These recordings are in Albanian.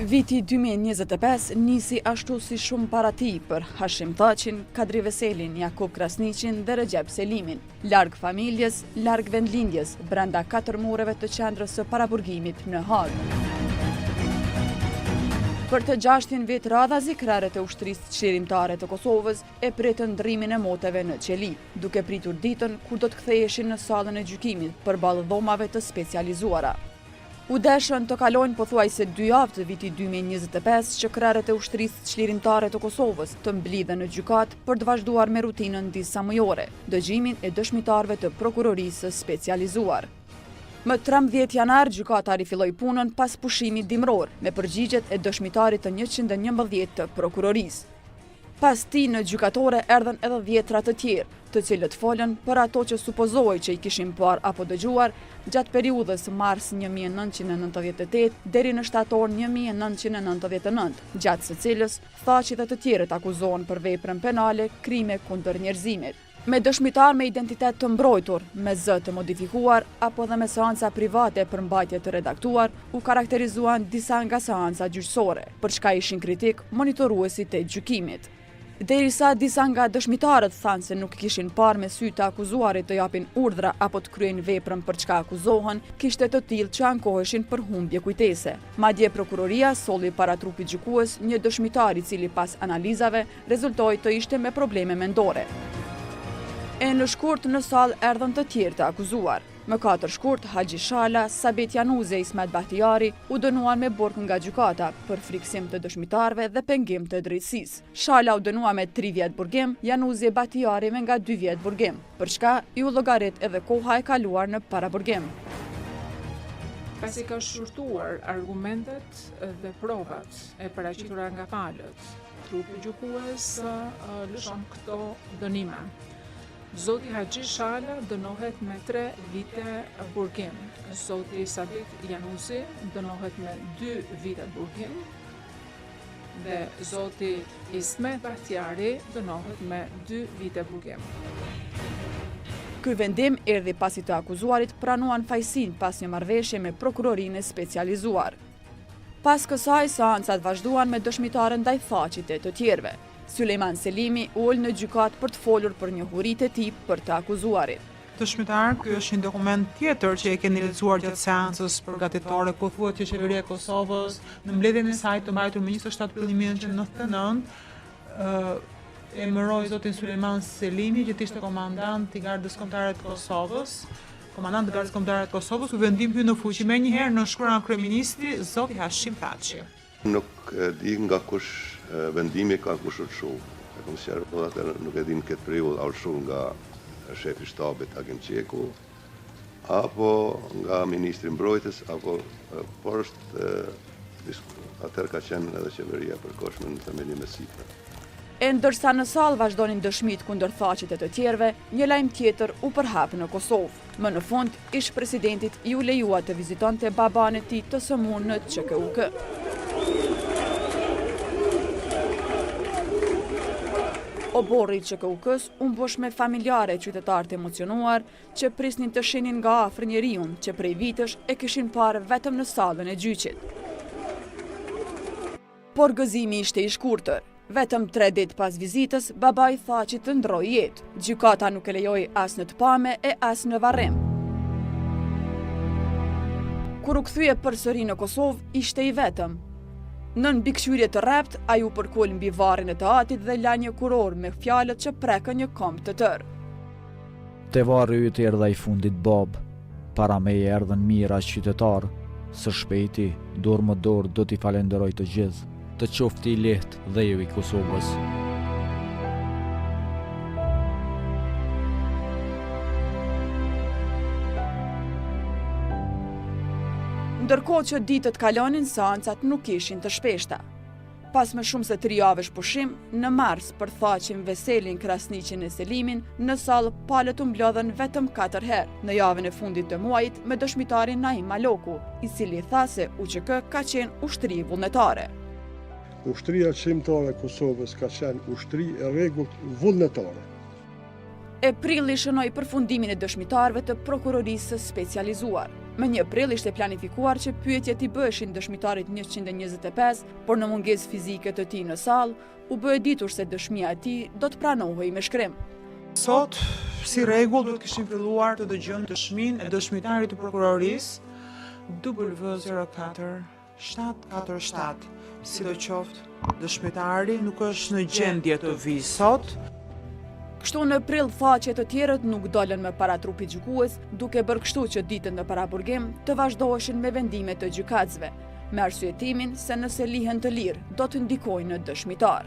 Viti 2025 nisi ashtu si shumë para tij për Hashim Thaçin, Kadri Veselin, Jakub Krasniqin dhe Recep Selimin. Larg familjes, larg vendlindjes, brenda 4 mureve të qendrës së paraburgimit në Hagë. Për të 6 vjet radhazi, krerët e ushtrisë çlirimtare të Kosovës e pritën ndrrimin e moteve në Qeli, duke pritur ditën kur do të ktheheshin në sallën e gjykimit përballë dhomave të specializuara. U deshën të kalojnë pothuajse 2 javë të vitit 2025 që krerët e ushtrisë çlirimtare të Kosovës të mblidhen në gjykat për të vazhduar me rutinën disa mujore, dëgjimin e dëshmitarëve të prokurorisë specializuar. Më 13 janar, gjykata rifilloi punën pas pushimit dimror me përgjigjet e dëshmitarit të 111 të prokurorisë. Pas tij në gjykatore erdhën edhe 10 të tjerë, të cilët folën për ato që supozohej që i kishin parë apo dëgjuar gjatë periudhës mars 1998 deri në shtator 1999, gjatë së cilës Thaçi dhe të tjerët akuzohen për veprën penale, krime kundër njerëzimit. Me dëshmitar me identitet të mbrojtur, me zë të modifikuar apo dhe me seanca private për mbajtje të redaktuar, u karakterizuan disa nga seanca gjyqësore, për çka ishin kritik monitoruesit të gjykimit. Derisa disa nga dëshmitarët thanë se nuk kishin parë me sy të akuzuarit të japin urdhra apo të kryejnë veprën për çka akuzohen, kishte të tillë që ankoheshin për humbje kujtese. Madje prokuroria solli para trupit gjykues një dëshmitar i cili pas analizave rezultoi të ishte me probleme mendore. E në shkurt në sallë erdhën të tjerë të akuzuar. Më 4 shkurt, Haxhi Shala, Sabit Januzi e Ismet Bahtijari u dënuan me burg nga gjykata për friksim të dëshmitarëve dhe pengim të drejtësisë. Shala u dënua me 3 vjet burgim, Januzi e Bahtijari me nga 2 vjet burgim, për çka i u llogarit edhe koha e kaluar në paraburgim. Pasi ka shurtuar argumentet dhe provat e paraqitura nga palët, trupi gjykues lëshon këto dënime. Zoti Haxhi Shala dënohet me 3 vite burgim. Zoti Sabit Januzi dënohet me 2 vite burgim. Dhe zoti Ismet Bahtijari dënohet me 2 vite burgim. Ky vendim erdhi pasi të akuzuarit pranuan fajsin pas një marrëveshje me prokurorinë specializuar. Pas kësaj, seancat vazhduan me dëshmitarën ndaj Thaçit e të tjerëve. Sulejman Selimi ul në gjykat për të folur për njohuritë e tij për të akuzuarit. Dëshmitar, ky është një dokument tjetër që e keni lexuar gjatë seancës përgatitore, ku thuhet që Qeveria e Kosovës në mbledhjen e saj të mbajtur më 27 prilli 1999 emëroi zotin Sulejman Selimi që ishte komandant i Gardës Kombëtare të Kosovës. Komandant i Gardës Kombëtare të Kosovës, ky vendim hyn në fuqi menjëherë në shkruan kryeministri zoti Hashim Thaçi. Nuk di nga kush vendimi ka kush urshu. E komisar po atë nuk e di në këtë periudhë a urshu nga shefi shtabit Agim Qeku apo nga ministri mbrojtës apo por është atëherë ka qenë edhe qeveria përkohshme në themelin e sipër. E ndërsa në sallë vazhdonin dëshmit kundër Thaçit e të tjerëve, një lajm tjetër u përhap në Kosovë. Më në fund, ish presidentit i u lejua të vizitonte baban e tij të sëmurë në QKUK. Oborri i QKUK-s u mbush me familjare qytetarë të emocionuar që prisnin të shihnin nga afër njeriu që prej vitësh e kishin parë vetëm në sallën e gjyqit. Por gëzimi ishte i shkurtër. Vetëm 3 ditë pas vizitës, babai Thaçit të ndroi jetë. Gjykata nuk e lejoi as në të pame e as në varrim. Kur u kthye përsëri në Kosovë, ishte i vetëm. Nën mbikëqyrje të rrept, ai u përkol mbi varrin e teatrit dhe la një kuror me fjalët që prekën një këmbë të tërë. Te varri yt erdha i fundit Bob. Para meje erdhën mijëra qytetarë. Së shpejti, dorë më dorë do t'i falenderoj të gjithë. Të qofti i lehtë dhe ju i Kosovës. Ndërkohë që ditët kalonin, seancat nuk ishin të shpeshta. Pas më shumë se 3 javësh pushim, në mars për Thaçin, Veselin, Krasniqin e Selimin, në sallë palët u mblodhen vetëm 4 herë, në javën e fundit të muajit me dëshmitarin Naim Maloku, i cili tha se UÇK ka qenë ushtri vullnetare. Ushtria çlirimtare e Kosovës ka qenë ushtri e rregullt vullnetare. E prilli shënoi përfundimin e dëshmitarëve të prokurorisë specializuar. Më 1 prill ishte planifikuar që pyetjet i bëheshin dëshmitarit 125, por në mungesë fizike të tij në sallë, u bë e ditur se dëshmia e tij do të pranohej me shkrim. Sot, si rregull, duhet kishim filluar të dëgjojmë dëshminë e dëshmitarit të prokurorisë W04 747. Sidoqoftë, dëshmitari nuk është në gjendje të vijë sot. Kështu në prill faqe të tjerët nuk dolën me para trupit gjykues, duke bërë kështu që ditën në paraburgim të vazhdoheshin me vendimet të gjykatësve, me arsyetimin se nëse lihen të lirë, do të ndikojnë në dëshmitar.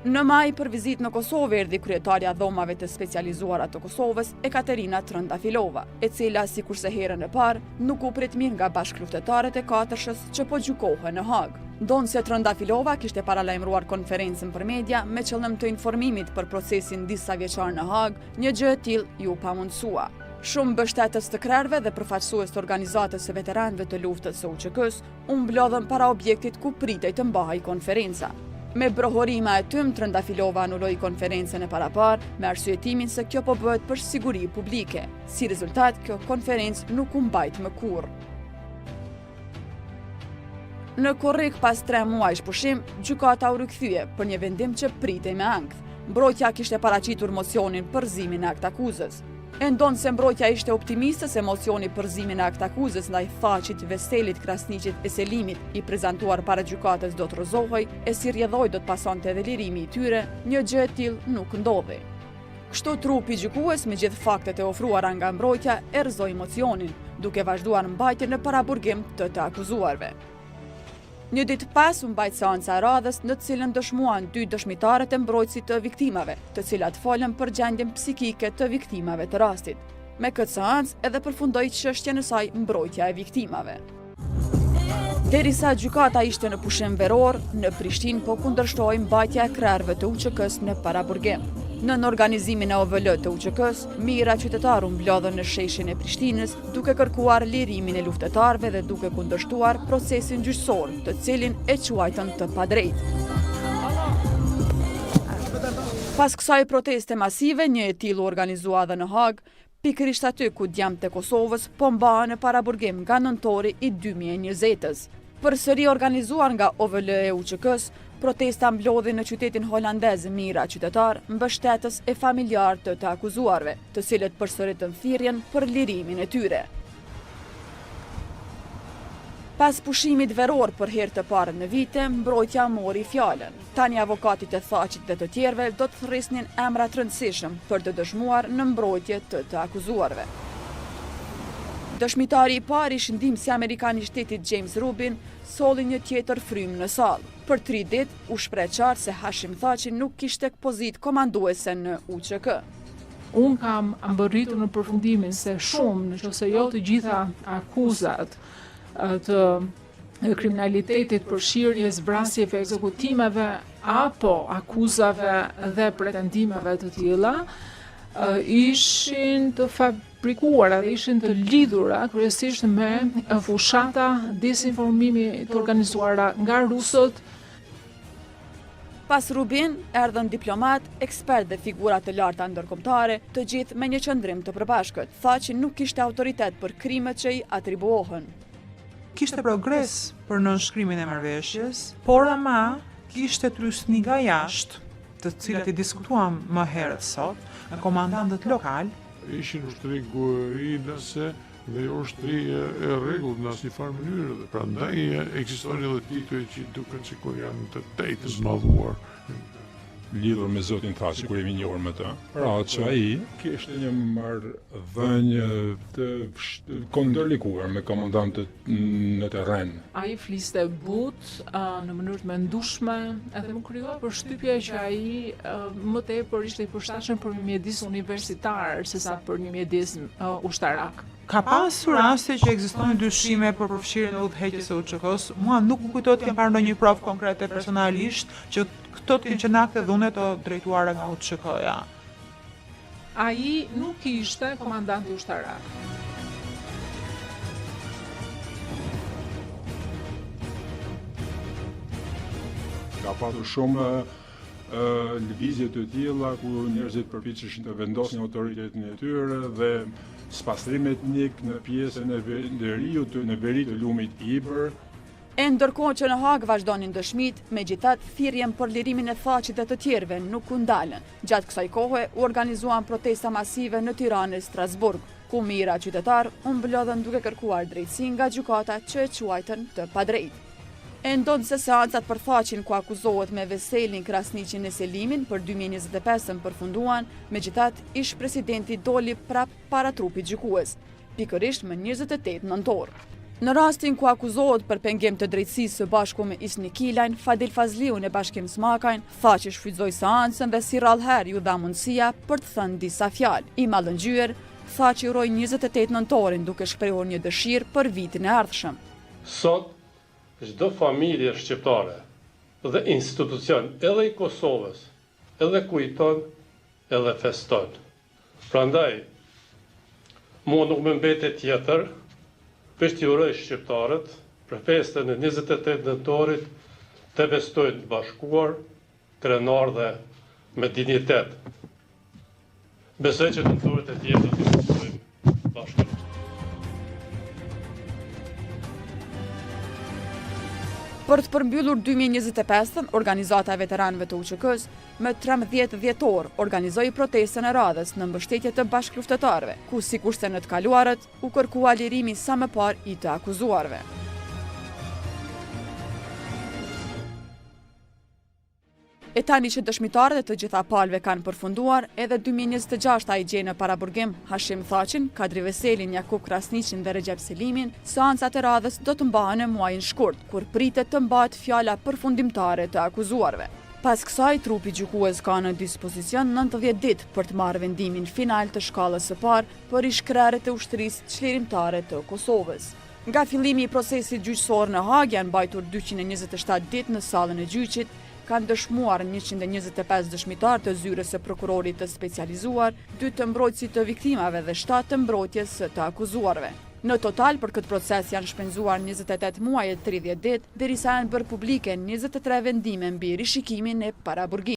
Në maj, për vizitë në Kosovë erdhi kryetarja dhomave të specializuara të Kosovës, Ekaterina Trëndafilova, e cila, sikurse herën e parë, nuk u prit mirë nga bashkëluftëtarët e katërshës që po gjykohen në Hag. Donë se Trëndafilova kishte paralajmëruar konferencën për media me qëllim të informimit për procesin disa vjeçar në Hag, një gjë e tillë ju pamundësua. Shumë mbështetës të krerëve dhe përfaqësues të organizatës së veteranëve të luftës së UÇK-s u mblodhën para objektit ku pritej të mbahej konferenca. Me brohorima e tym, Trëndafilova anuloi konferencën e paraparë me arsyetimin se kjo po bëhet për siguri publike. Si rezultat, kjo konferencë nuk u mbajt më kurrë. Në korrik pas 3 muajsh pushim, gjykata u rikthye për një vendim që pritej me ankth. Mbrojtja kishte paraqitur mocionin për përzimin e aktakuzës. E ndonë se mbrojtja ishte optimiste se mocioni për përzimin e aktakuzës ndaj Thaqit, Veselit, Krasniqit e Selimit i prezentuar para gjykatës do të rrëzohej, e si rrjedhoj do të pasonte edhe lirimi i tyre, një gjë e tillë nuk ndodhi. Kështu trupi gjykues me gjithë faktet e ofruara nga mbrojtja e rrëzoi mocionin, duke vazhduar mbajtjen në paraburgim të akuzuarve. Një ditë pas u mbajt seanca e radhës në të cilën dëshmuan 2 dëshmitarët e mbrojtësit të viktimave, të cilat folën për gjendjen psikike të viktimave të rastit. Me këtë seancë edhe përfundoi çështjen e saj mbrojtja e viktimave. Derisa gjykata ishte në pushim veror, në Prishtinë po kundërshtoi mbajtja e krerëve të UÇK-s në paraburgim. Në organizimin e OVL të UÇK-s, mijëra qytetarë u mblodhën në sheshin e Prishtinës duke kërkuar lirimin e luftëtarëve dhe duke kundërshtuar procesin gjyqësor, të cilin e quajtën të padrejtë. Pas kësaj proteste masive, një e tillë u organizua edhe në Hag, pikërisht aty ku djemtë e Kosovës po mbahen në paraburgim nga nëntori i 2020-s. Përsëri organizuar nga OVL e UÇK-s, protesta mblodhi në qytetin holandez mijëra qytetar, mbështetës e familjar të akuzuarve, të cilët përsëritën thirrjen për lirimin e tyre. Pas pushimit veror për herë të parë në vite, mbrojtja mori fjalën. Tani avokatit e Thaqit dhe të tjerëve do të thrisnin emra të rëndësishëm për të dëshmuar në mbrojtje të akuzuarve. Dëshmitari i parë ish ndihmësi amerikan i shtetit James Rubin solli një tjetër frymë në sallë. Për 3 ditë u shpreh qartë se Hashim Thaçi nuk kishte pozitë komanduese në UÇK. Unë kam mbërritur në përfundimin se shumë, nëse jo të gjitha akuzat të kriminalitetit, përshirjes, zbrasjeve, ekzekutimeve apo akuzave dhe pretendimeve të tilla ishin të fabrikuara dhe ishin të lidhura kryesisht me fushata desinformimi të organizuara nga rusët. Pas Rubin, erdhën diplomat, ekspert dhe figura të larta ndërkombëtare, të gjithë me një qëndrim të përbashkët. Thaçi nuk kishte autoritet për krimet që i atribuohen. Kishte progres për nënshkrimin e marrëveshjes, por ama kishte trysni nga jashtë, të cilat i diskutuam më herët sot, me komandantët lokal. Ishin ushtri guerinase dhe ushtri e rregullt në asnjë farë mënyrë. Prandaj ekzistojnë edhe tituj që duken sikur janë të tejtë zmadhuar. Lidhur me zotin Thaçi, kur jemi njohur me të. Pra që ai kishte një marrëdhënie të kondërlikuar me komandantët në terren. Ai fliste butë në mënyrë të mendueshme, edhe më krijoi përshtypje që ai më tepër ishte i përshtatshëm për një mjedis universitar sesa për një mjedis ushtarak. Ka pasur raste që ekzistojnë dyshime për përfshirjen e udhëheqjes së UÇK-s. Mua nuk më kujtohet të kem parë ndonjë provë konkrete personalisht që këto të kenë qenë akte dhune të drejtuara nga UÇK-ja. Ai nuk ishte komandanti ushtarak. Ka patur shumë lëvizje të tilla ku njerëzit përpiqeshin të vendosin autoritetin e tyre dhe spastrim etnik në pjesën e në veri të lumit Ibër. E ndërkohë që në Hag vazhdonin dëshmit, megjithatë thirrjen për lirimin e Thaqit dhe të tjerëve nuk u ndalën. Gjatë kësaj kohe u organizuan protesta masive në Tiranë e Strasburg, ku mijëra qytetar u mblodhën duke kërkuar drejtësi nga gjykata që e quajtën të padrejtë. E ndonë se seancat për Thaqin ku akuzohet me Veselin, Krasniqin e Selimin për 2025 përfunduan, megjithatë ish presidenti doli prap para trupit gjykues, pikërisht më 28 nëntor. Në rastin ku akuzohet për pengim të drejtësisë së bashku me Isni Kilajn, Fadil Fazliun e Bashkim Smakajn, Thaqi shfrytëzoi seancën dhe si rallëherë ju dha mundësia për të thënë disa fjalë. I mallëngjyer, Thaqi uroi 28 nëntorin duke shprehur një dëshirë për vitin e ardhshëm. Sot çdo familje shqiptare dhe institucion edhe i Kosovës, edhe kujton, edhe feston. Prandaj, mua nuk më mbetet tjetër, veç t'i uroj shqiptarët për festën e 28 nëntorit të festojnë bashkuar, krenar dhe me dignitet. Besoj që nëntorit e tjetër të festojnë bashkuar. Për të përmbyllur 2025-ën, organizata e veteranëve të UÇK-s më 13 dhjetor organizoi protestën e radhës në mbështetje të bashkëluftëtarëve, ku sikurse në të kaluarët u kërkua lirimi sa më parë i të akuzuarve. E tani që dëshmitarët e të gjitha palëve kanë përfunduar, edhe 2026 i gjej në paraburgim Hashim Thaqin, Kadri Veselin, Jakub Krasniqin dhe Recep Selimin, seancat e radhës do të mbahen në muajin shkurt, kur pritet të mbahet fjala përfundimtare të akuzuarve. Pas kësaj, trupi gjykues ka në dispozicion 90 ditë për të marrë vendimin final të shkallës së parë për ish-krerët e ushtrisë çlirimtare të Kosovës. Nga fillimi i procesit gjyqësor në Hag janë mbajtur 227 ditë në sallën e gjyqit, kanë dëshmuar 125 dëshmitar të zyres së prokurorit të specializuar, 2 të mbrojtësit të viktimave dhe 7 të mbrojtjes të akuzuarve. Në total, për këtë proces janë shpenzuar 28 muaj e 30 ditë, derisa janë bërë publike 23 vendime mbi rishikimin e paraburgimit.